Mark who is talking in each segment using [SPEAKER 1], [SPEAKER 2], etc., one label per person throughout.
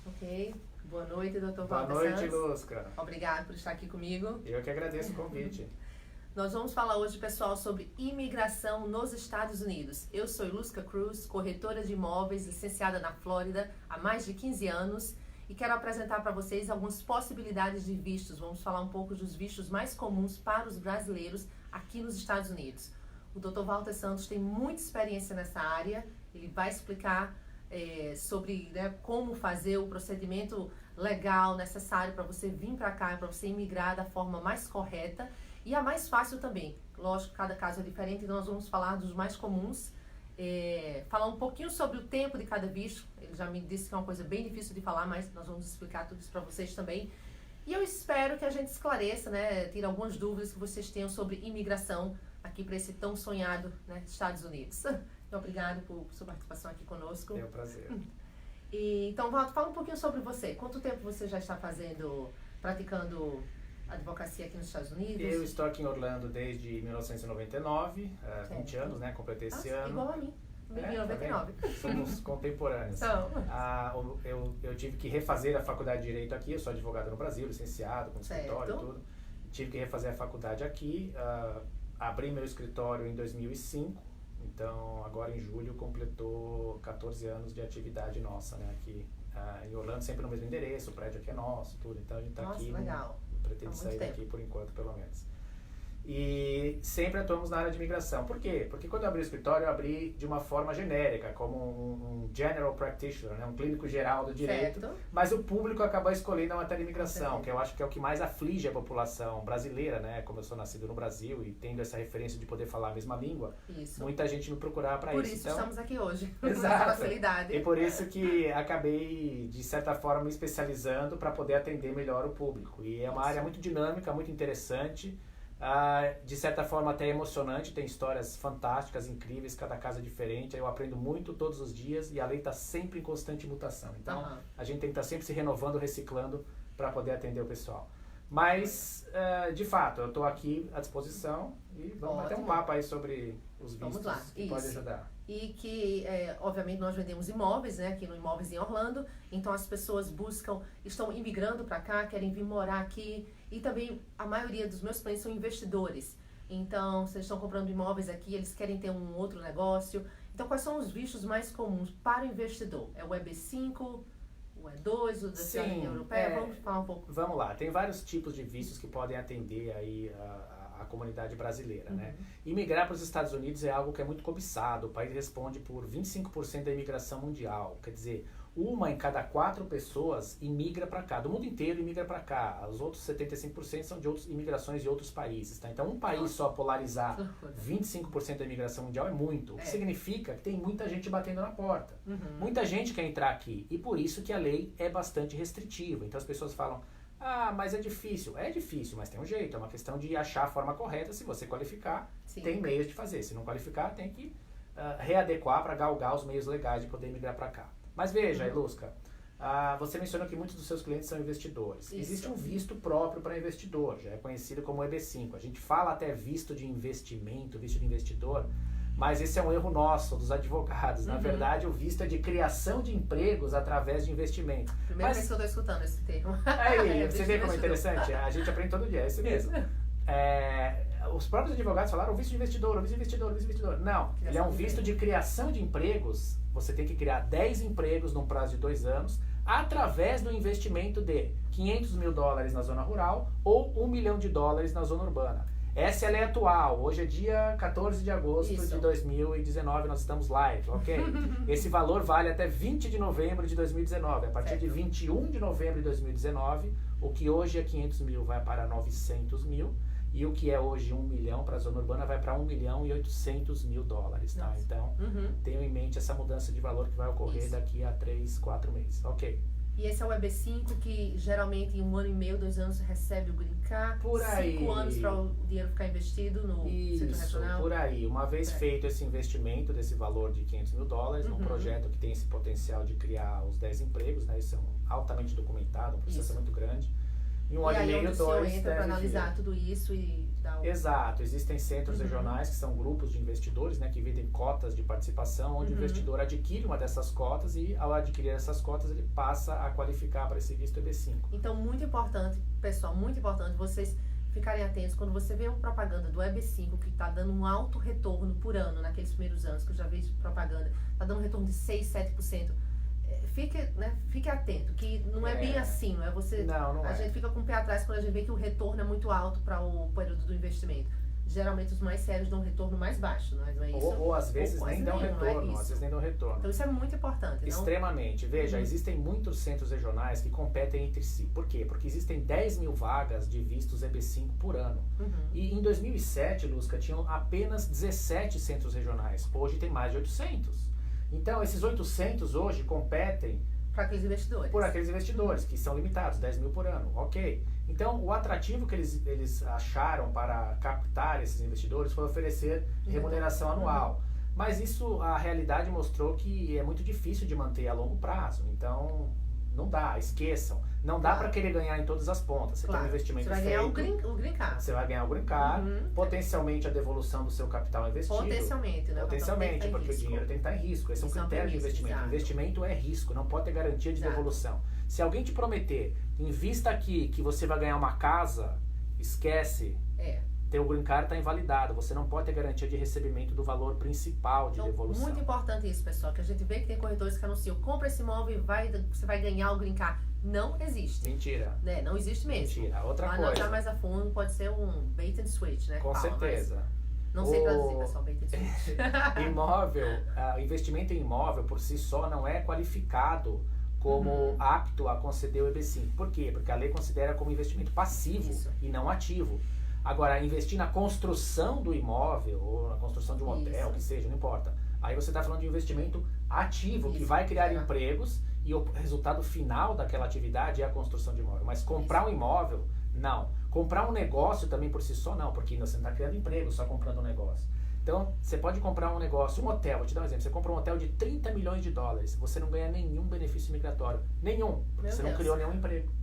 [SPEAKER 1] Ok. Boa noite, Dr.
[SPEAKER 2] Boa
[SPEAKER 1] Walter
[SPEAKER 2] noite,
[SPEAKER 1] Santos.
[SPEAKER 2] Lusca.
[SPEAKER 1] Obrigado por estar aqui comigo.
[SPEAKER 2] Eu que agradeço o convite.
[SPEAKER 1] Nós vamos falar hoje, pessoal, sobre imigração nos Estados Unidos. Eu sou Lusca Cruz, corretora de imóveis, licenciada na Flórida há mais de 15 anos e quero apresentar para vocês algumas possibilidades de vistos. Vamos falar um pouco dos vistos mais comuns para os brasileiros aqui nos Estados Unidos. O Dr. Walter Santos tem muita experiência nessa área, ele vai explicar sobre como fazer o procedimento legal necessário para você vir para cá, para você imigrar da forma mais correta e a mais fácil também. Lógico, cada caso é diferente, então nós vamos falar dos mais comuns, falar um pouquinho sobre o tempo de cada visto. Ele já me disse que é uma coisa bem difícil de falar, mas nós vamos explicar tudo isso para vocês também. E eu espero que a gente esclareça, tire algumas dúvidas que vocês tenham sobre imigração aqui para esse tão sonhado Estados Unidos. Então, obrigado por sua participação aqui conosco.
[SPEAKER 2] É um prazer.
[SPEAKER 1] Então, Walter, fala um pouquinho sobre você. Quanto tempo você já está praticando advocacia aqui nos Estados Unidos?
[SPEAKER 2] Eu estou aqui em Orlando desde 1999, 20 anos, completei esse ano.
[SPEAKER 1] Igual a mim, em 99.
[SPEAKER 2] Somos contemporâneos.
[SPEAKER 1] Então.
[SPEAKER 2] Eu tive que refazer a faculdade de Direito aqui, eu sou advogado no Brasil, licenciado, com escritório e tudo. Tive que refazer a faculdade aqui, abri meu escritório em 2005. Então, agora em julho completou 14 anos de atividade nossa, aqui em Orlando, sempre no mesmo endereço, o prédio aqui é nosso, tudo. Então a gente está aqui,
[SPEAKER 1] legal.
[SPEAKER 2] Pretende sair daqui por enquanto, pelo menos. E sempre atuamos na área de imigração. Por quê? Porque quando eu abri o escritório, eu abri de uma forma genérica, como um general practitioner, um clínico geral do direito.
[SPEAKER 1] Certo.
[SPEAKER 2] Mas o público acabou escolhendo a matéria de imigração, que eu acho que é o que mais aflige a população brasileira, Como eu sou nascido no Brasil e tendo essa referência de poder falar a mesma língua, muita gente me procurava para isso.
[SPEAKER 1] Por isso estamos aqui hoje.
[SPEAKER 2] Exato.
[SPEAKER 1] Com facilidade.
[SPEAKER 2] E por isso que acabei, de certa forma, me especializando para poder atender melhor o público. E é uma área muito dinâmica, muito interessante. De certa forma até emocionante, tem histórias fantásticas, incríveis, cada caso é diferente, eu aprendo muito todos os dias e a lei está sempre em constante mutação, então a gente tem que estar sempre se renovando, reciclando para poder atender o pessoal. Mas, de fato, eu estou aqui à disposição e vamos bater um papo aí sobre os vistos que pode ajudar.
[SPEAKER 1] E que, obviamente, nós vendemos imóveis, aqui no Imóveis em Orlando, então as pessoas estão imigrando para cá, querem vir morar aqui, e também a maioria dos meus clientes são investidores. Então, vocês estão comprando imóveis aqui, eles querem ter um outro negócio. Então, quais são os vistos mais comuns para o investidor? É o EB5, o E2, o da cidadania europeia? Vamos falar um pouco.
[SPEAKER 2] Vamos lá, tem vários tipos de vistos que podem atender aí a comunidade brasileira, Imigrar para os Estados Unidos é algo que é muito cobiçado. O país responde por 25% da imigração mundial. Quer dizer, uma em cada 4 pessoas imigra para cá. Do mundo inteiro imigra para cá. Os outros 75% são de outras imigrações de outros países, Então, um país só polarizar 25% da imigração mundial é muito. O que significa que tem muita gente batendo na porta. Muita gente quer entrar aqui. E por isso que a lei é bastante restritiva. Então, as pessoas falam: mas é difícil. É difícil, mas tem um jeito. É uma questão de achar a forma correta. Se você qualificar, tem meios de fazer. Se não qualificar, tem que readequar para galgar os meios legais de poder migrar para cá. Mas veja, Lusca, você mencionou que muitos dos seus clientes são investidores. Existe um visto próprio para investidor, já é conhecido como EB5. A gente fala até visto de investimento, visto de investidor, mas esse é um erro nosso, dos advogados. Na verdade, o visto é de criação de empregos através de investimento.
[SPEAKER 1] Primeira vez que eu estou escutando esse termo.
[SPEAKER 2] Você vê como é interessante? A gente aprende todo dia, é isso mesmo. Os próprios advogados falaram visto de investidor, visto de investidor, visto de investidor. Não, ele é um visto de criação de empregos. Você tem que criar 10 empregos num prazo de 2 anos através do investimento de $500 mil na zona rural ou $1 milhão na zona urbana. Essa é a lei atual. Hoje é dia 14 de agosto de 2019, nós estamos live, ok? Esse valor vale até 20 de novembro de 2019. A partir de 21 de novembro de 2019, o que hoje é 500 mil vai para 900 mil. E o que é hoje 1 milhão para a zona urbana vai para 1 milhão e 800 mil dólares, tá? Então, tenham em mente essa mudança de valor que vai ocorrer daqui a 3, 4 meses, ok?
[SPEAKER 1] E esse é o EB5 que geralmente em 1 ano e meio, 2 anos recebe o Green Card,
[SPEAKER 2] por aí.
[SPEAKER 1] 5 anos para o dinheiro ficar investido no Centro Regional.
[SPEAKER 2] Por aí. Uma vez feito esse investimento desse valor de 500 mil dólares, num projeto que tem esse potencial de criar os 10 empregos, isso é altamente documentado, um processo muito grande. em um ano e
[SPEAKER 1] aí
[SPEAKER 2] meio,
[SPEAKER 1] onde o senhor
[SPEAKER 2] dois,
[SPEAKER 1] entra para
[SPEAKER 2] deve
[SPEAKER 1] analisar
[SPEAKER 2] vir.
[SPEAKER 1] tudo isso e dar o...
[SPEAKER 2] Exato, existem centros regionais que são grupos de investidores, né, que vendem cotas de participação, onde o investidor adquire uma dessas cotas e ao adquirir essas cotas ele passa a qualificar para esse visto EB5.
[SPEAKER 1] Então, muito importante, pessoal, muito importante vocês ficarem atentos quando você vê uma propaganda do EB5 que está dando um alto retorno por ano naqueles primeiros anos, que eu já vi propaganda, está dando um retorno de 6, 7%. Fique atento, que não é bem assim, não é você.
[SPEAKER 2] Não
[SPEAKER 1] a
[SPEAKER 2] é.
[SPEAKER 1] gente fica com o pé atrás quando a gente vê que o retorno é muito alto para o período do investimento. Geralmente os mais sérios dão um retorno mais baixo, não é isso?
[SPEAKER 2] Ou às vezes nem dão retorno, às vezes nem dão retorno.
[SPEAKER 1] Então isso é muito importante.
[SPEAKER 2] Extremamente. Veja, existem muitos centros regionais que competem entre si. Por quê? Porque existem 10 mil vagas de vistos EB5 por ano. E em 2007, Lusca, tinham apenas 17 centros regionais. Hoje tem mais de 800. Então, esses 800 hoje competem
[SPEAKER 1] por aqueles investidores,
[SPEAKER 2] que são limitados, 10 mil por ano, ok. Então, o atrativo que eles acharam para captar esses investidores foi oferecer remuneração anual. Mas isso, a realidade mostrou que é muito difícil de manter a longo prazo. Então, não dá, esqueçam. Não dá para querer ganhar em todas as pontas. Você tem um investimento feito.
[SPEAKER 1] Você vai ganhar o green card.
[SPEAKER 2] Você vai ganhar o green card, potencialmente a devolução do seu capital investido.
[SPEAKER 1] Potencialmente, né?
[SPEAKER 2] Potencialmente, porque o dinheiro tem que estar em risco. Esse é um critério de investimento.
[SPEAKER 1] Exato.
[SPEAKER 2] Investimento é risco, não pode ter garantia de devolução. Se alguém te prometer, invista aqui que você vai ganhar uma casa, esquece. Teu green card está invalidado. Você não pode ter garantia de recebimento do valor principal de devolução.
[SPEAKER 1] Muito importante isso, pessoal, que a gente vê que tem corretores que anunciam, compra esse imóvel e você vai ganhar o green card. Não existe.
[SPEAKER 2] Mentira.
[SPEAKER 1] Né? Não existe mesmo.
[SPEAKER 2] Mentira. Outra coisa.
[SPEAKER 1] Analisar mais a fundo pode ser um bait and switch, né?
[SPEAKER 2] Com certeza.
[SPEAKER 1] Não sei traduzir, pessoal, bait and switch.
[SPEAKER 2] Investimento em imóvel por si só não é qualificado como apto a conceder o EB5. Por quê? Porque a lei considera como investimento passivo e não ativo. Agora, investir na construção do imóvel ou na construção de um hotel, que seja, não importa. Aí você está falando de investimento ativo, que vai criar empregos e o resultado final daquela atividade é a construção de imóvel. Mas comprar um imóvel, não. Comprar um negócio também por si só, não, porque você não está criando emprego só comprando um negócio. Então, você pode comprar um negócio, um hotel, vou te dar um exemplo. Você compra um hotel de 30 milhões de dólares, você não ganha nenhum benefício migratório. Nenhum, porque você não criou nenhum emprego.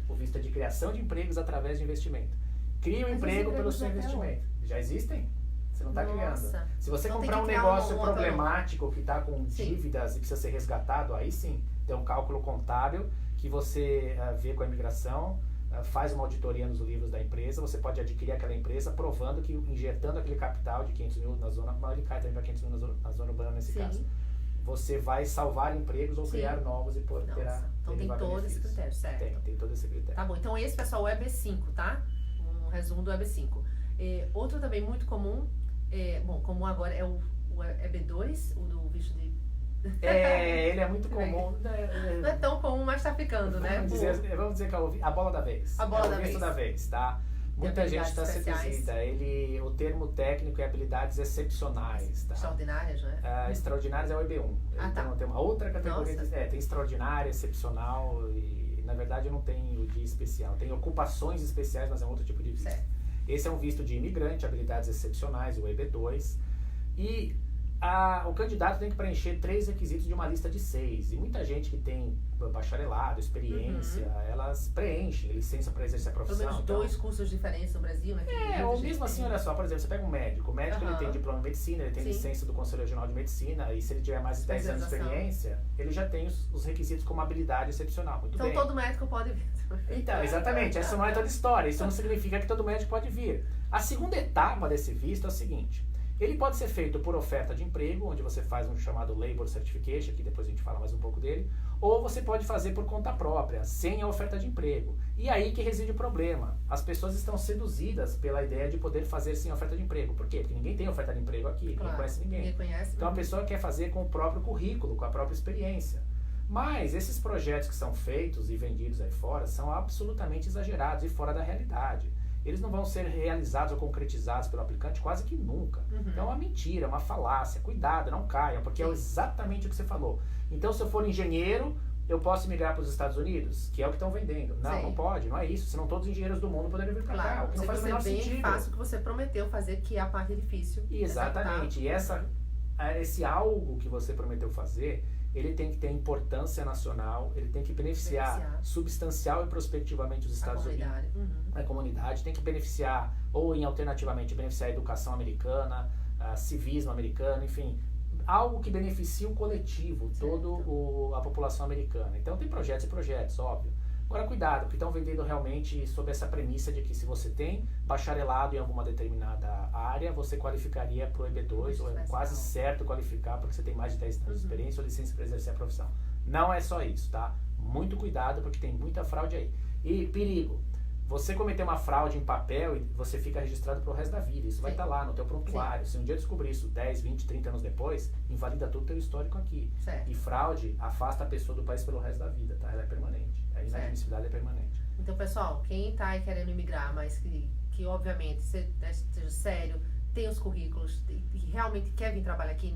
[SPEAKER 2] O visto é de criação de empregos através de investimento. Cria um emprego pelo seu investimento. Já existem? Você não está criando. Se você comprar um negócio problemático que está com dívidas e precisa ser resgatado, aí sim, tem um cálculo contábil que você vê com a imigração, faz uma auditoria nos livros da empresa, você pode adquirir aquela empresa provando que injetando aquele capital de 500 mil na zona, ele cai também para 500 mil na zona urbana nesse caso. Você vai salvar empregos ou criar novos e terá.
[SPEAKER 1] Então tem todo esse critério, certo?
[SPEAKER 2] Tem todo esse critério.
[SPEAKER 1] Tá bom, então esse, pessoal, é o EB5, tá? Um resumo do EB5. Outro também muito comum, comum agora é o EB2, o do visto de...
[SPEAKER 2] ele é muito comum.
[SPEAKER 1] Não é tão comum, mas tá ficando, né?
[SPEAKER 2] Vamos dizer que é a bola da vez.
[SPEAKER 1] A bola
[SPEAKER 2] o visto da vez, tá? Muita gente está seduzida. O termo técnico é habilidades excepcionais. Tá?
[SPEAKER 1] Extraordinárias, né?
[SPEAKER 2] Extraordinárias é o EB1. Tem uma outra categoria. Tem extraordinária, excepcional e, na verdade, não tem o de especial. Tem ocupações especiais, mas é um outro tipo de visto.
[SPEAKER 1] Certo.
[SPEAKER 2] Esse é um visto de imigrante, habilidades excepcionais, o EB2. E o candidato tem que preencher 3 requisitos de uma lista de 6. E muita gente que tem bacharelado, experiência, elas preenchem licença para exercer a profissão.
[SPEAKER 1] Pelo menos 2 cursos diferentes no Brasil, né?
[SPEAKER 2] Ou mesmo assim, olha só, por exemplo, você pega um médico. O médico ele tem diploma em medicina, ele tem licença do Conselho Regional de Medicina, e se ele tiver mais de 10 anos de experiência, ele já tem os requisitos como habilidade excepcional. Muito bem.
[SPEAKER 1] Então todo médico pode vir.
[SPEAKER 2] Então, exatamente, essa não é toda história. Isso não significa que todo médico pode vir. A segunda etapa desse visto é o seguinte. Ele pode ser feito por oferta de emprego, onde você faz um chamado Labor Certification, que depois a gente fala mais um pouco dele, ou você pode fazer por conta própria, sem a oferta de emprego. E aí que reside o problema. As pessoas estão seduzidas pela ideia de poder fazer sem oferta de emprego. Por quê? Porque ninguém tem oferta de emprego aqui, ninguém conhece ninguém. Então a pessoa quer fazer com o próprio currículo, com a própria experiência. Mas esses projetos que são feitos e vendidos aí fora são absolutamente exagerados e fora da realidade. Eles não vão ser realizados ou concretizados pelo aplicante quase que nunca. Então é uma mentira, é uma falácia. Cuidado, não caiam, porque é exatamente o que você falou. Então, se eu for engenheiro, eu posso migrar para os Estados Unidos, que é o que estão vendendo. Não, não pode, não é isso. Senão todos os engenheiros do mundo poderiam vir para cá. O que não faz o menor sentido.
[SPEAKER 1] Faça o que você prometeu fazer, que é a parte difícil.
[SPEAKER 2] Exatamente. E esse algo que você prometeu fazer, ele tem que ter importância nacional, ele tem que beneficiar substancial e prospectivamente os Estados Unidos, a comunidade, tem que beneficiar, ou alternativamente, beneficiar a educação americana, civismo americano, enfim, algo que beneficie o coletivo, toda a população americana. Então tem projetos e projetos, óbvio. Agora cuidado, porque estão vendendo realmente sob essa premissa de que se você tem bacharelado em alguma determinada área, você qualificaria para o EB2, ou é quase certo qualificar porque você tem mais de 10 anos de experiência ou licença para exercer a profissão. Não é só isso, tá? Muito cuidado, porque tem muita fraude aí. E perigo, você cometer uma fraude em papel e você fica registrado pro resto da vida. Isso vai estar lá no teu prontuário. Se um dia descobrir isso 10, 20, 30 anos depois, invalida todo o teu histórico aqui. E fraude afasta a pessoa do país pelo resto da vida, tá? Ela é permanente. A inadmissibilidade é permanente.
[SPEAKER 1] Então, pessoal, quem tá aí querendo imigrar, mas que obviamente seja sério, tem os currículos e realmente quer vir trabalhar aqui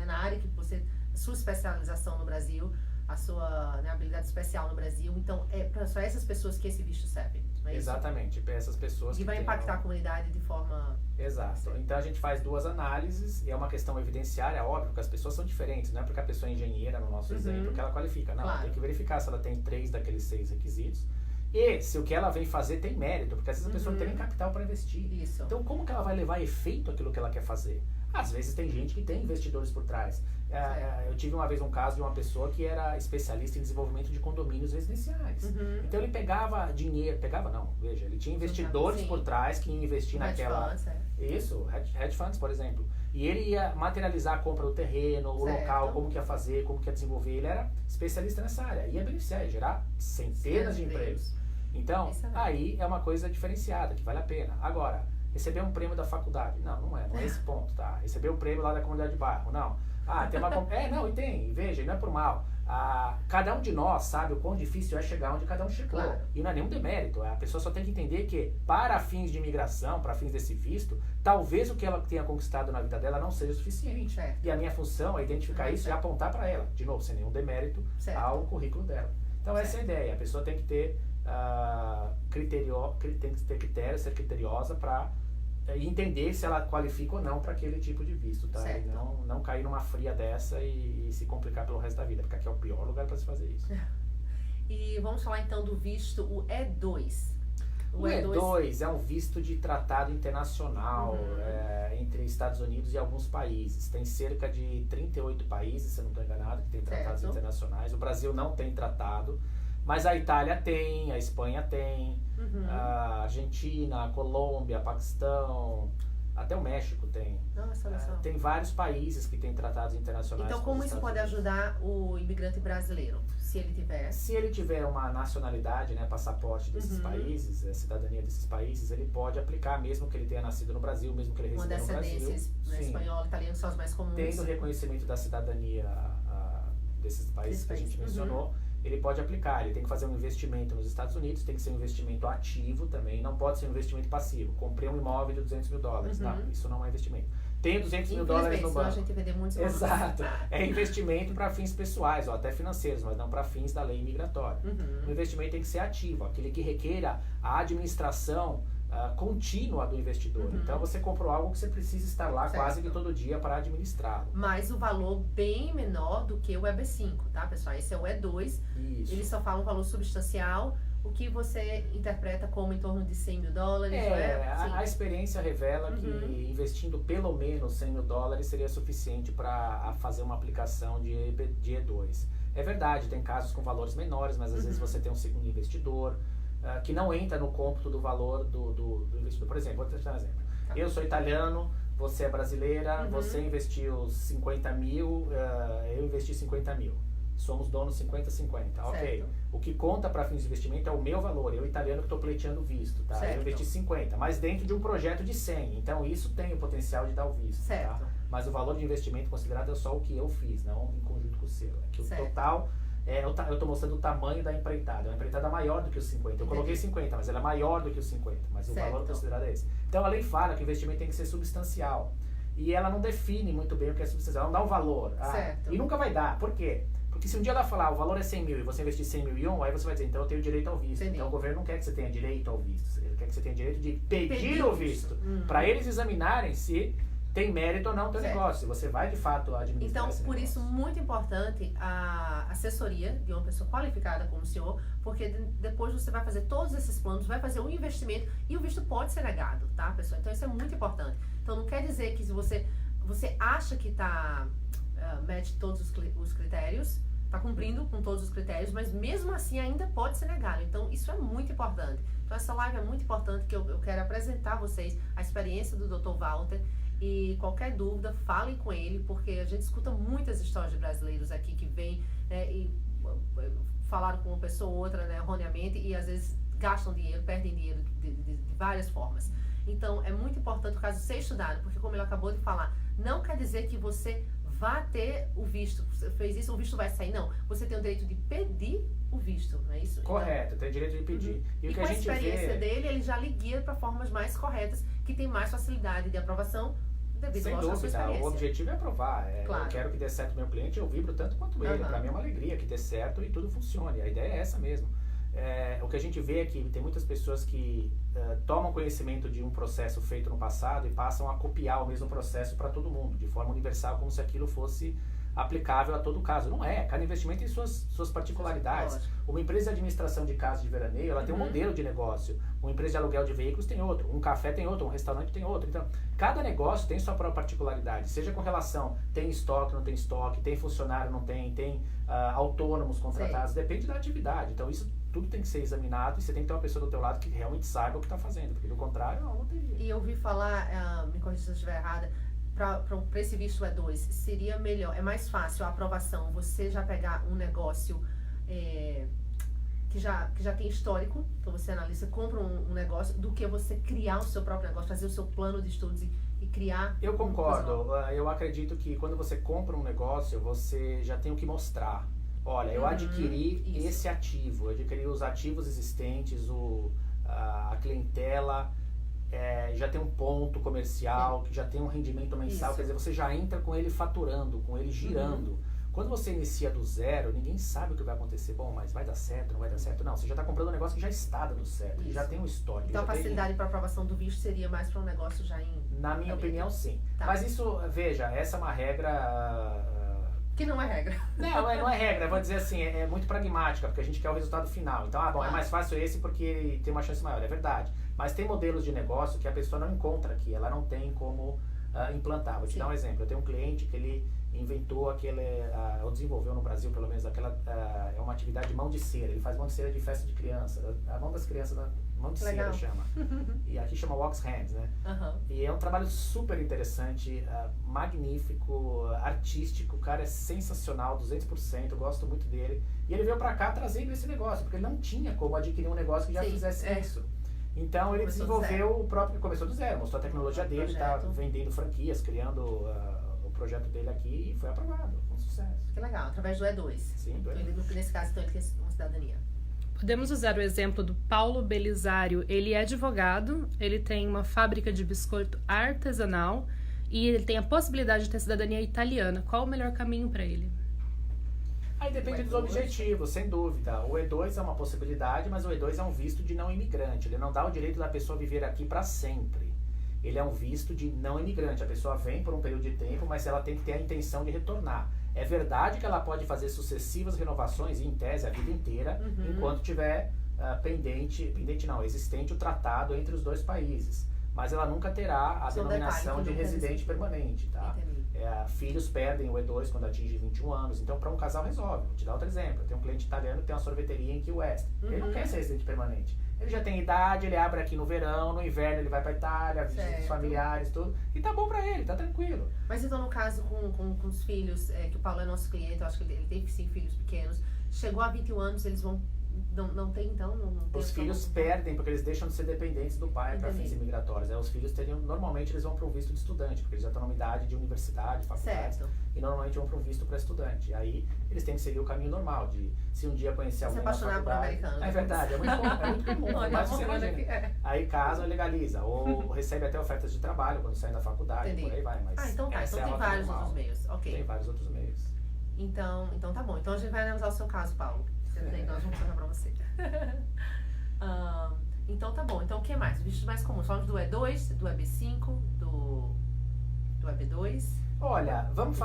[SPEAKER 1] na área que você, sua especialização no Brasil, a sua habilidade especial no Brasil, então é para só essas pessoas que esse visto serve. Não é
[SPEAKER 2] Exatamente, para essas pessoas
[SPEAKER 1] que vai impactar a comunidade de forma...
[SPEAKER 2] Exato. Então a gente faz 2 análises, e é uma questão evidenciária, óbvio, que as pessoas são diferentes, não é porque a pessoa é engenheira, no nosso exemplo, que ela qualifica. Não, tem que verificar se ela tem 3 daqueles 6 requisitos. E se o que ela vem fazer tem mérito, porque às vezes a pessoa não tem nem capital para investir. Então como que ela vai levar a efeito aquilo que ela quer fazer? Às vezes tem gente que tem investidores por trás. Eu tive uma vez um caso de uma pessoa que era especialista em desenvolvimento de condomínios residenciais. Então ele pegava dinheiro, ele tinha investidores por trás que iam investir naquela... Isso, hedge funds, por exemplo. E ele ia materializar a compra do terreno, o local, como que ia fazer, como que ia desenvolver. Ele era especialista nessa área. Ia beneficiar, ia gerar centenas de empregos. Então, aí é uma coisa diferenciada, que vale a pena. Agora, receber um prêmio da faculdade? Não é esse ponto, tá? Receber um prêmio lá da comunidade de bairro? Não. Tem uma... e tem, veja, não é por mal. Cada um de nós sabe o quão difícil é chegar onde cada um chegou. E não é nenhum demérito. A pessoa só tem que entender que, para fins de imigração, para fins desse visto, talvez o que ela tenha conquistado na vida dela não seja o suficiente. E a minha função é identificar isso e apontar para ela. De novo, sem nenhum demérito ao currículo dela. Então essa é a ideia. A pessoa tem que ter critério, ser criteriosa para entender se ela qualifica ou não para aquele tipo de visto, tá? E não cair numa fria dessa e se complicar pelo resto da vida, porque aqui é o pior lugar para se fazer isso.
[SPEAKER 1] E vamos falar então do visto, o E2.
[SPEAKER 2] O E2 é um visto de tratado internacional entre Estados Unidos e alguns países. Tem cerca de 38 países, se eu não estou enganado, que tem tratados internacionais. O Brasil não tem tratado, mas a Itália tem, a Espanha tem, a Argentina, a Colômbia, Paquistão, até o México tem. Tem vários países que têm tratados internacionais.
[SPEAKER 1] Então, como isso pode ajudar o imigrante brasileiro, se ele tiver?
[SPEAKER 2] Se ele tiver uma nacionalidade, passaporte desses países, cidadania desses países, ele pode aplicar, mesmo que ele tenha nascido no Brasil, mesmo que ele resida no Brasil.
[SPEAKER 1] Espanhol, italiano são os mais comuns.
[SPEAKER 2] Tendo reconhecimento da cidadania desses países que a gente mencionou, ele pode aplicar. Ele tem que fazer um investimento nos Estados Unidos, tem que ser um investimento ativo também, não pode ser um investimento passivo. Comprei um imóvel de $200 mil. Não, isso não é investimento. Tenho $200 mil no banco.
[SPEAKER 1] A gente vende muitos
[SPEAKER 2] Exato. É investimento para fins pessoais ou até financeiros, mas não para fins da lei migratória. O investimento tem que ser ativo, aquele que requeira a administração contínua do investidor. Então você comprou algo que você precisa estar lá quase que todo dia para administrá-lo.
[SPEAKER 1] Mas o valor bem menor do que o EB5, tá, pessoal? Esse é o E2.
[SPEAKER 2] Isso.
[SPEAKER 1] Ele só fala um valor substancial, o que você interpreta como em torno de $100 mil.
[SPEAKER 2] A experiência revela que investindo pelo menos $100 mil seria suficiente para fazer uma aplicação de E2. É verdade, tem casos com valores menores, mas às vezes você tem um segundo investidor, que não entra no cômputo do valor do investidor. Por exemplo, vou te dar um exemplo. Eu sou italiano, você é brasileira, você investiu 50 mil, eu investi 50 mil. Somos donos 50-50, ok. O que conta para fins de investimento é o meu valor, eu italiano que estou pleiteando visto, tá? Eu investi 50, mas dentro de um projeto de 100, então isso tem o potencial de dar o visto, tá? Mas o valor de investimento considerado é só o que eu fiz, não em conjunto com o seu. É que o total... eu estou mostrando o tamanho da empreitada. É uma empreitada maior do que os 50. Eu coloquei 50, mas ela é maior do que os 50. Mas o valor considerado é esse. Então a lei fala que o investimento tem que ser substancial. E ela não define muito bem o que é substancial. Ela não dá um valor. E nunca vai dar. Por quê? Porque se um dia ela falar o valor é 100 mil e você investir 100 mil e um, aí você vai dizer, então eu tenho direito ao visto. Então o governo não quer que você tenha direito ao visto. Ele quer que você tenha direito de pedir o visto. Para eles examinarem se tem mérito ou não o teu negócio, se você vai de fato administrar
[SPEAKER 1] então,
[SPEAKER 2] esse
[SPEAKER 1] por
[SPEAKER 2] negócio.
[SPEAKER 1] isso, muito importante a assessoria de uma pessoa qualificada como o senhor, porque depois você vai fazer todos esses planos, vai fazer um investimento e o visto pode ser negado, tá, pessoal? Então, isso é muito importante. Então, não quer dizer que se você acha que mete todos os critérios, está cumprindo com todos os critérios, mas mesmo assim ainda pode ser negado. Então, isso é muito importante. Então, essa live é muito importante, que eu quero apresentar a vocês a experiência do Dr. Walter. E qualquer dúvida, falem com ele, porque a gente escuta muitas histórias de brasileiros aqui que vêm, né, e falaram com uma pessoa ou outra, né, erroneamente, e às vezes gastam dinheiro, perdem dinheiro de várias formas. Então, é muito importante o caso ser estudado, porque como ele acabou de falar, não quer dizer que você vá ter o visto. Você fez isso, o visto vai sair. Não, você tem o direito de pedir o visto, não é isso?
[SPEAKER 2] Correto, tem direito de pedir. E o que
[SPEAKER 1] com
[SPEAKER 2] a gente
[SPEAKER 1] experiência
[SPEAKER 2] vê...
[SPEAKER 1] dele, ele já lhe guia para formas mais corretas, que tem mais facilidade de aprovação, devido
[SPEAKER 2] Sem
[SPEAKER 1] à sua
[SPEAKER 2] dúvida,
[SPEAKER 1] experiência.
[SPEAKER 2] o objetivo é aprovar.
[SPEAKER 1] Claro.
[SPEAKER 2] Eu quero que dê certo o meu cliente, eu vibro tanto quanto ele. Para mim é uma alegria que dê certo e tudo funcione. A ideia é essa mesmo. O que a gente vê é que tem muitas pessoas que tomam conhecimento de um processo feito no passado e passam a copiar o mesmo processo para todo mundo, de forma universal, como se aquilo fosse aplicável a todo caso. Não é. Cada investimento tem suas particularidades. Uma empresa de administração de casa de veraneio, ela tem um modelo de negócio. Uma empresa de aluguel de veículos tem outro. Um café tem outro. Um restaurante tem outro. Então, cada negócio tem sua própria particularidade. Seja com relação, tem estoque, não tem estoque, tem funcionário, não tem, tem autônomos contratados. Sim. Depende da atividade. Então, isso tudo tem que ser examinado e você tem que ter uma pessoa do teu lado que realmente saiba o que está fazendo. Porque, do contrário, é uma loteria. E
[SPEAKER 1] eu ouvi falar, me corrija se eu estiver errada, para esse visto E2, seria melhor, é mais fácil a aprovação, você já pegar um negócio que já tem histórico, então você analisa, compra um negócio, do que você criar o seu próprio negócio, fazer o seu plano de estudos e criar...
[SPEAKER 2] Eu concordo, eu acredito que quando você compra um negócio, você já tem o que mostrar. Olha, eu adquiri esse ativo, eu adquiri os ativos existentes, a clientela... já tem um ponto comercial, que já tem um rendimento mensal, quer dizer, você já entra com ele faturando, com ele girando. Quando você inicia do zero, ninguém sabe o que vai acontecer. Bom, mas vai dar certo, não vai dar certo? Não, você já está comprando um negócio que já está dando certo, que já tem um histórico.
[SPEAKER 1] Então a facilidade para aprovação do visto seria mais para um negócio já
[SPEAKER 2] Na minha opinião, sim. Tá. Mas isso, veja, essa é uma regra...
[SPEAKER 1] Que não é regra.
[SPEAKER 2] Não é regra, eu vou dizer assim, é muito pragmática, porque a gente quer o resultado final. Então, é mais fácil esse porque tem uma chance maior, é verdade. Mas tem modelos de negócio que a pessoa não encontra aqui, ela não tem como implantar. Vou te dar um exemplo, eu tenho um cliente que ele inventou ou desenvolveu no Brasil pelo menos, é uma atividade de mão de cera, ele faz mão de cera de festa de criança, a mão das crianças, mão de cera chama. E aqui chama Wax Hands, né? E é um trabalho super interessante, magnífico, artístico, o cara é sensacional, 200%, eu gosto muito dele. E ele veio pra cá trazendo esse negócio, porque ele não tinha como adquirir um negócio que já fizesse isso. Então ele desenvolveu começou do zero, mostrou a tecnologia dele, tá vendendo franquias, criando o projeto dele aqui e foi aprovado, com sucesso.
[SPEAKER 1] Que legal, através do E2.
[SPEAKER 2] Sim, do E2.
[SPEAKER 1] Nesse caso, então, ele tem uma cidadania.
[SPEAKER 3] Podemos usar o exemplo do Paulo Belisário. Ele é advogado, ele tem uma fábrica de biscoito artesanal e ele tem a possibilidade de ter cidadania italiana. Qual o melhor caminho para ele?
[SPEAKER 2] Aí depende dos objetivos, sem dúvida. O E2 é uma possibilidade, mas o E2 é um visto de não imigrante. Ele não dá o direito da pessoa viver aqui para sempre. Ele é um visto de não imigrante. A pessoa vem por um período de tempo, mas ela tem que ter a intenção de retornar. É verdade que ela pode fazer sucessivas renovações, em tese, a vida inteira, enquanto tiver existente o tratado entre os dois países. Mas ela nunca terá a denominação de residente permanente, tá? Filhos perdem o E2 quando atingem 21 anos. Então, para um casal resolve. Vou te dar outro exemplo. Eu tenho um cliente italiano que tem uma sorveteria em Key West. Ele não quer ser residente permanente. Ele já tem idade, ele abre aqui no verão, no inverno ele vai pra Itália, visita os familiares, tudo. E tá bom pra ele, tá tranquilo.
[SPEAKER 1] Mas então, no caso com os filhos, que o Paulo é nosso cliente, eu acho que ele tem sim filhos pequenos, chegou a 21 anos, eles vão... Não tem, então? Não tem
[SPEAKER 2] os filhos perdem, porque eles deixam de ser dependentes do pai para fins imigratórios. Os filhos normalmente eles vão para um visto de estudante, porque eles já estão numa idade de universidade, faculdade. E normalmente vão para um visto para estudante. Aí eles têm que seguir o caminho normal, de se um dia conhecer alguém na faculdade... Se apaixonar por americano. É verdade, é muito comum. Mas você imagina. Aí casa, legaliza, ou recebe até ofertas de trabalho quando saem da faculdade, por aí vai. Mas
[SPEAKER 1] então tá, então tem vários outros meios. Okay.
[SPEAKER 2] Tem vários outros meios.
[SPEAKER 1] Então tá bom. Então a gente vai analisar o seu caso, Paulo. Nós vamos falar pra você. Então tá bom. Então o que mais? Vistos mais comuns. Falamos do E2, do EB5, do EB2?
[SPEAKER 2] Olha, vamos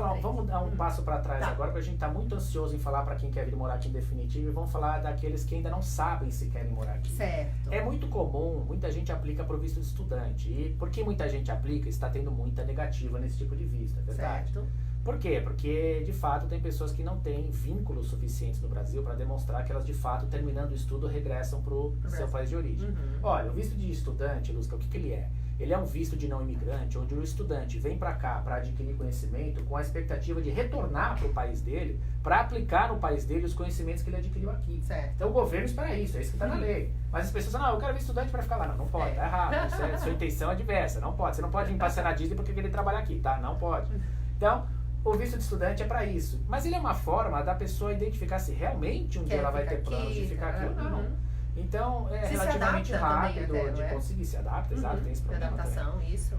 [SPEAKER 2] dar um passo para trás
[SPEAKER 1] Tá.
[SPEAKER 2] agora, porque a gente está muito ansioso em falar para quem quer vir morar aqui em definitivo, e vamos falar daqueles que ainda não sabem se querem morar aqui.
[SPEAKER 1] Certo.
[SPEAKER 2] É muito comum, muita gente aplica para o visto de estudante. E por que muita gente aplica? Está tendo muita negativa nesse tipo de visto, é verdade?
[SPEAKER 1] Certo.
[SPEAKER 2] Por quê? Porque, de fato, tem pessoas que não têm vínculos suficientes no Brasil para demonstrar que elas, de fato, terminando o estudo, regressam para o seu país de origem.
[SPEAKER 1] Uhum.
[SPEAKER 2] Olha, o visto de estudante, Lúcia, o que ele é? Ele é um visto de não imigrante, onde o estudante vem para cá para adquirir conhecimento com a expectativa de retornar para o país dele, para aplicar no país dele os conhecimentos que ele adquiriu aqui.
[SPEAKER 1] Certo.
[SPEAKER 2] Então o governo espera isso, é isso que está na lei. Mas as pessoas falam, não, eu quero vir estudante para ficar lá. Não, não pode, tá errado. Sua intenção é diversa, não pode. Você não pode vir passear na Disney porque querer trabalhar aqui, tá? Não pode. Então, o visto de estudante é para isso. Mas ele é uma forma da pessoa identificar se realmente um dia ela vai ter planos de ficar aqui ou não.
[SPEAKER 1] Uhum.
[SPEAKER 2] Então, é
[SPEAKER 1] Se
[SPEAKER 2] relativamente
[SPEAKER 1] adapta também
[SPEAKER 2] rápido
[SPEAKER 1] até,
[SPEAKER 2] de
[SPEAKER 1] não é?
[SPEAKER 2] conseguir. Se adapta, exato, tem esse problema também.
[SPEAKER 1] Adaptação, isso.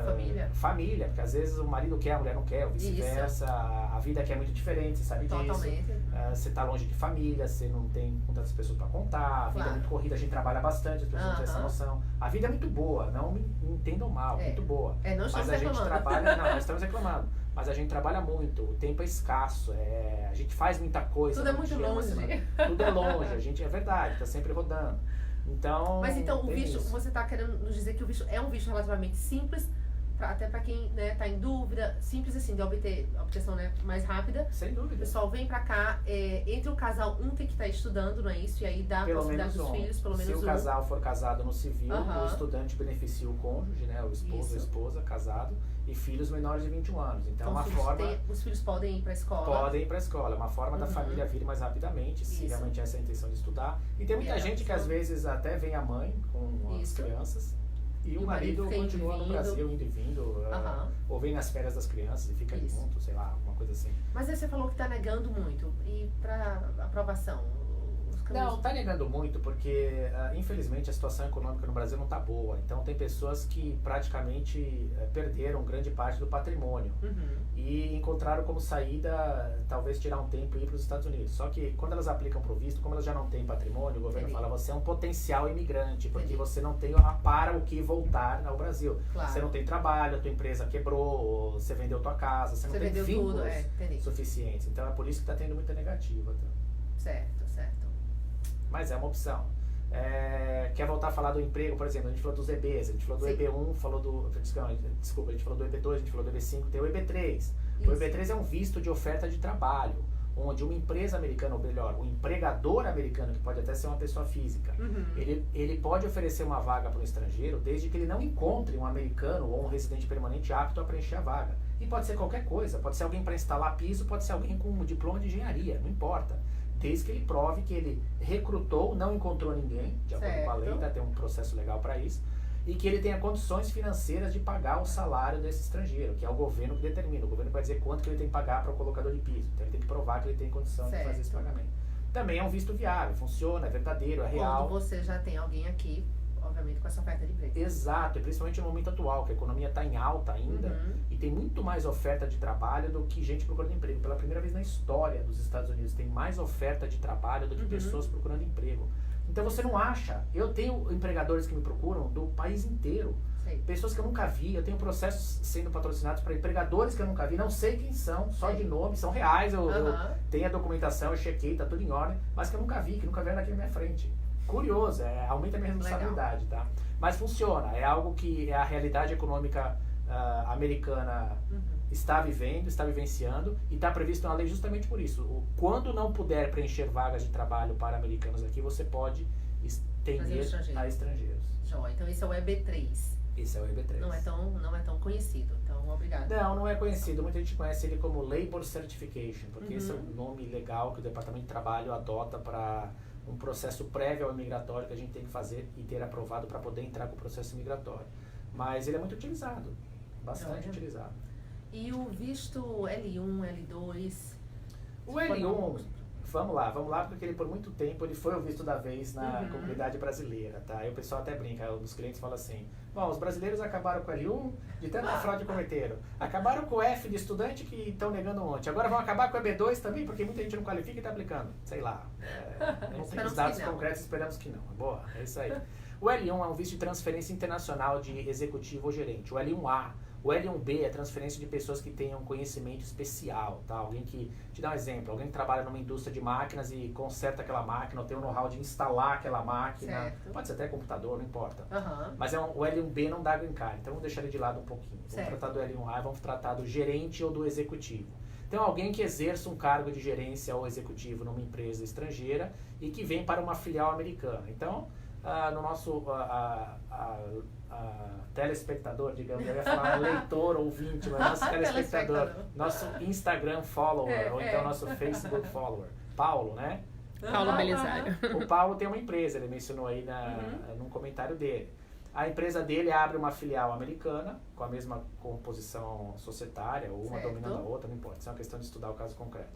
[SPEAKER 1] Família.
[SPEAKER 2] Família, porque às vezes o marido quer, a mulher não quer, ou vice-versa. A vida aqui é muito diferente, você sabe disso.
[SPEAKER 1] Totalmente.
[SPEAKER 2] Você tá longe de família, você não tem com tantas pessoas para contar, a vida é muito corrida, a gente trabalha bastante, as pessoas não têm essa noção. A vida é muito boa, não me entendam mal, muito boa.
[SPEAKER 1] Não
[SPEAKER 2] mas
[SPEAKER 1] estamos
[SPEAKER 2] a gente
[SPEAKER 1] reclamando.
[SPEAKER 2] trabalha, não, nós estamos reclamando. Mas a gente trabalha muito, o tempo é escasso, a gente faz muita coisa.
[SPEAKER 1] Tudo é muito longe.
[SPEAKER 2] Tudo é longe, a gente é verdade, tá sempre rodando. Então,
[SPEAKER 1] mas então o visto,
[SPEAKER 2] isso.
[SPEAKER 1] você está querendo nos dizer que o visto é um visto relativamente simples, até para quem está em dúvida, simples assim, de obter a obtenção mais rápida.
[SPEAKER 2] Sem
[SPEAKER 1] O
[SPEAKER 2] dúvida.
[SPEAKER 1] pessoal vem para cá, entre o casal, um tem que estar estudando, não é isso? E aí dá a possibilidade dos filhos, pelo menos
[SPEAKER 2] Se o casal for casado no civil, o estudante beneficia o cônjuge, né? O esposo, a esposa, casado, e filhos menores de 21 anos. Então, uma forma...
[SPEAKER 1] os filhos podem ir para a escola.
[SPEAKER 2] Podem ir para a escola. É uma forma da família vir mais rapidamente, se realmente essa é a intenção de estudar. E tem muita gente que às vezes até vem a mãe com as crianças. E o marido continua no Brasil, indo e vindo, ou vem nas férias das crianças e fica ali junto, sei lá, alguma coisa assim.
[SPEAKER 1] Mas aí você falou que está negando muito. E para aprovação?
[SPEAKER 2] Não, está negando muito porque, infelizmente, a situação econômica no Brasil não está boa. Então, tem pessoas que praticamente perderam grande parte do patrimônio e encontraram como saída, talvez, tirar um tempo e ir para os Estados Unidos. Só que, quando elas aplicam para o visto, como elas já não têm patrimônio, o governo fala, você é um potencial imigrante, porque você não tem para o que voltar ao Brasil.
[SPEAKER 1] Claro.
[SPEAKER 2] Você não tem trabalho, a tua empresa quebrou, você vendeu tua casa, você não tem vínculos suficientes. Então, é por isso que está tendo muita negativa. Tá?
[SPEAKER 1] Certo.
[SPEAKER 2] Mas é uma opção. Quer voltar a falar do emprego, por exemplo, a gente falou dos EBs, a gente falou do EB1, falou do... Desculpa, a gente falou do EB2, a gente falou do EB5, tem o EB3. O EB3 é um visto de oferta de trabalho, onde uma empresa americana, ou melhor, o empregador americano, que pode até ser uma pessoa física, ele pode oferecer uma vaga para um estrangeiro, desde que ele não encontre um americano ou um residente permanente apto a preencher a vaga. E pode ser qualquer coisa, pode ser alguém para instalar piso, pode ser alguém com um diploma de engenharia, não importa. Desde que ele prove que ele recrutou, não encontrou ninguém, de acordo com a lei, tem um processo legal para isso, e que ele tenha condições financeiras de pagar o salário desse estrangeiro, que é o governo que determina. O governo vai dizer quanto que ele tem que pagar para o colocador de piso. Então ele tem que provar que ele tem condição de fazer esse pagamento. Também é um visto viável, funciona, é verdadeiro, é real.
[SPEAKER 1] Quando você já tem alguém aqui, obviamente, com essa oferta de emprego.
[SPEAKER 2] Exato, e principalmente no momento atual, que a economia está em alta ainda, e tem muito mais oferta de trabalho do que gente procurando emprego. Pela primeira vez na história dos Estados Unidos, tem mais oferta de trabalho do que pessoas procurando emprego. Então você não acha, eu tenho empregadores que me procuram do país inteiro, pessoas que eu nunca vi, eu tenho processos sendo patrocinados para empregadores que eu nunca vi, não sei quem são, só de nome, são reais, eu tenho a documentação, eu chequei, tá tudo em ordem, mas que eu nunca vi, que nunca vieram aqui na minha frente. Curioso, aumenta a minha responsabilidade, tá? Mas funciona, é algo que a realidade econômica americana está vivendo, está vivenciando, e está previsto na lei justamente por isso. Quando não puder preencher vagas de trabalho para americanos aqui, você pode estender a estrangeiros.
[SPEAKER 1] Joia, então esse é o EB3.
[SPEAKER 2] Esse é o EB3.
[SPEAKER 1] Não é tão conhecido, então obrigado.
[SPEAKER 2] Não é conhecido. Muita gente conhece ele como Labor Certification, porque esse é um nome legal que o Departamento de Trabalho adota para um processo prévio ao imigratório que a gente tem que fazer e ter aprovado para poder entrar com o processo imigratório. Mas ele é muito utilizado, bastante utilizado.
[SPEAKER 1] E o visto L1, L2?
[SPEAKER 2] O L1, vamos lá, porque ele por muito tempo ele foi o visto da vez na comunidade brasileira, tá? Aí o pessoal até brinca, os clientes falam assim, bom, os brasileiros acabaram com o L1 de tanta fraude que cometeram, acabaram com o F de estudante que estão negando um monte, agora vão acabar com o EB2 também, porque muita gente não qualifica e está aplicando, sei lá, eu não tenho os dados concretos, esperamos que não, boa, é isso aí. O L1 é um visto de transferência internacional de executivo ou gerente, o L1A. O O L1B é transferência de pessoas que tenham conhecimento especial, tá? Alguém que, te dá um exemplo, alguém que trabalha numa indústria de máquinas e conserta aquela máquina, ou tem o know-how de instalar aquela máquina,
[SPEAKER 1] Certo.
[SPEAKER 2] pode ser até computador, não importa.
[SPEAKER 1] Aham.
[SPEAKER 2] Mas o L1B não dá green card, então vamos deixar ele de lado um pouquinho. Vamos
[SPEAKER 1] Certo.
[SPEAKER 2] tratar do L1A, vamos tratar do gerente ou do executivo. Então, alguém que exerce um cargo de gerência ou executivo numa empresa estrangeira e que vem para uma filial americana. Então, no nosso telespectador, digamos, eu ia falar leitor, ouvinte, mas nosso telespectador, nosso Instagram follower, ou então nosso Facebook follower, Paulo, né?
[SPEAKER 3] Paulo Belisário.
[SPEAKER 2] O Paulo tem uma empresa, ele mencionou aí num comentário dele. A empresa dele abre uma filial americana, com a mesma composição societária, ou uma
[SPEAKER 1] Certo.
[SPEAKER 2] dominando a outra, não importa, isso é uma questão de estudar o caso concreto.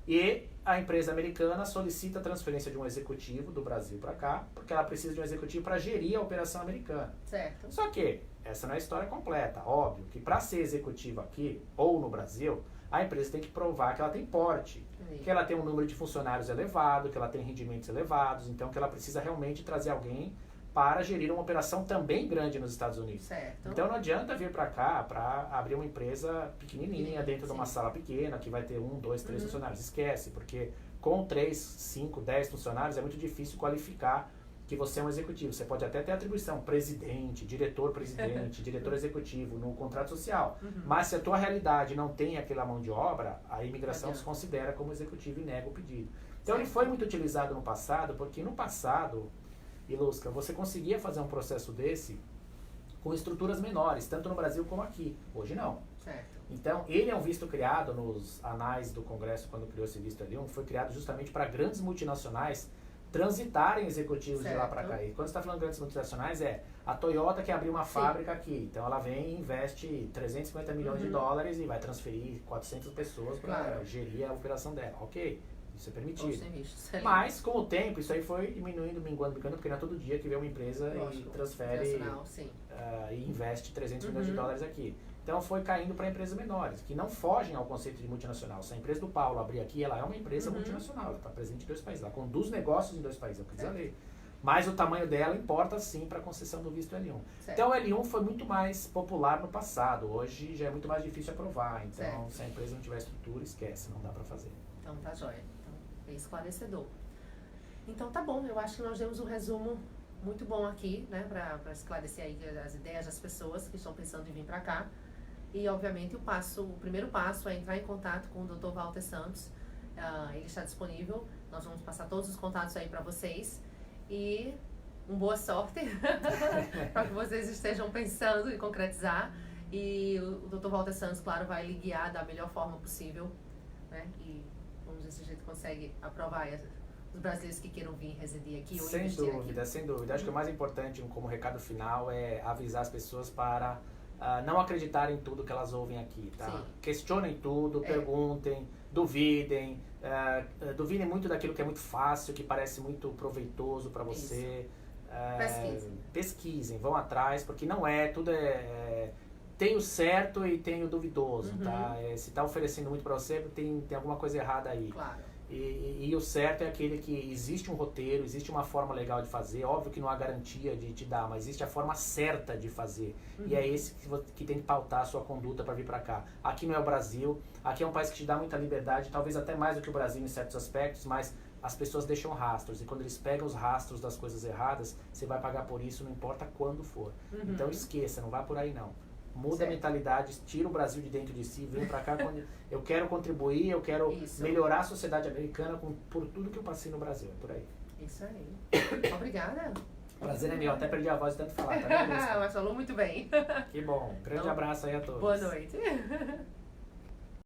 [SPEAKER 2] E a empresa americana solicita a transferência de um executivo do Brasil para cá, porque ela precisa de um executivo para gerir a operação americana.
[SPEAKER 1] Certo.
[SPEAKER 2] Só que essa não é a história completa. Óbvio que para ser executivo aqui, ou no Brasil, a empresa tem que provar que ela tem porte, que ela tem um número de funcionários elevado, que ela tem rendimentos elevados, então que ela precisa realmente trazer alguém para gerir uma operação também grande nos Estados Unidos.
[SPEAKER 1] Certo.
[SPEAKER 2] Então não adianta vir para cá para abrir uma empresa pequenininha dentro de uma
[SPEAKER 1] Sim.
[SPEAKER 2] sala pequena que vai ter 1, 2, 3 funcionários. Esquece, porque com 3, 5, 10 funcionários é muito difícil qualificar que você é um executivo. Você pode até ter atribuição, presidente, diretor-presidente, diretor executivo no contrato social. Mas se a tua realidade não tem aquela mão de obra, a imigração se considera como executivo e nega o pedido. Então ele foi muito utilizado no passado, porque no passado, Ilusca, você conseguia fazer um processo desse com estruturas menores, tanto no Brasil como aqui. Hoje não.
[SPEAKER 1] Certo.
[SPEAKER 2] Então, ele é um visto criado nos anais do Congresso, quando criou esse visto L1, foi criado justamente para grandes multinacionais transitarem executivos de lá para cá. E quando você está falando de grandes multinacionais, é a Toyota que abriu uma fábrica aqui. Então, ela vem e investe 350 milhões de dólares e vai transferir 400 pessoas para gerir a operação dela. Ok, isso é permitido. Mas, com o tempo, isso aí foi diminuindo, minguando, porque não é todo dia que vem uma empresa e transfere e investe 300 milhões de dólares aqui. Então foi caindo para empresas menores, que não fogem ao conceito de multinacional. Se a empresa do Paulo abrir aqui, ela é uma empresa multinacional, ela está presente em 2 países, ela conduz negócios em 2 países, é o que diz a lei. Mas o tamanho dela importa sim para a concessão do visto L1. Certo. Então o L1 foi muito mais popular no passado, hoje já é muito mais difícil aprovar. Então se a empresa não tiver estrutura, esquece, não dá para fazer.
[SPEAKER 1] Então tá jóia, então, é esclarecedor. Então tá bom, eu acho que nós demos um resumo muito bom aqui, né, para esclarecer aí as ideias das pessoas que estão pensando em vir para cá. E, obviamente, o primeiro passo é entrar em contato com o Dr. Walter Santos. Ele está disponível. Nós vamos passar todos os contatos aí para vocês. E boa sorte para que vocês estejam pensando em concretizar. E o Dr. Walter Santos, claro, vai lhe guiar da melhor forma possível. Né? E vamos ver se a gente consegue aprovar os brasileiros que queiram vir residir aqui ou investir aqui.
[SPEAKER 2] Sem dúvida. Acho que o mais importante, como recado final, é avisar as pessoas para não acreditarem em tudo que elas ouvem aqui, tá? Sim. Questionem tudo, perguntem, duvidem, duvidem muito daquilo que é muito fácil, que parece muito proveitoso para você. Pesquisem, vão atrás, porque não é, tudo tem o certo e tem o duvidoso, tá? Se está oferecendo muito para você, tem alguma coisa errada aí.
[SPEAKER 1] Claro.
[SPEAKER 2] E o certo é aquele que existe um roteiro, existe uma forma legal de fazer. Óbvio que não há garantia de te dar, mas existe a forma certa de fazer. E é esse que tem que pautar a sua conduta para vir para cá. Aqui não é o Brasil, aqui é um país que te dá muita liberdade, talvez até mais do que o Brasil em certos aspectos, mas as pessoas deixam rastros. E quando eles pegam os rastros das coisas erradas, você vai pagar por isso, não importa quando for. Então esqueça, não vá por aí não. Muda a mentalidade, tira o Brasil de dentro de si, vem pra cá quando eu quero contribuir, eu quero melhorar a sociedade americana por tudo que eu passei no Brasil, é por aí.
[SPEAKER 1] Isso aí. Obrigada.
[SPEAKER 2] Prazer é meu, até perdi a voz de tanto falar, tá vendo?
[SPEAKER 1] Mas falou muito bem.
[SPEAKER 2] Que bom, grande abraço aí a todos.
[SPEAKER 1] Boa noite.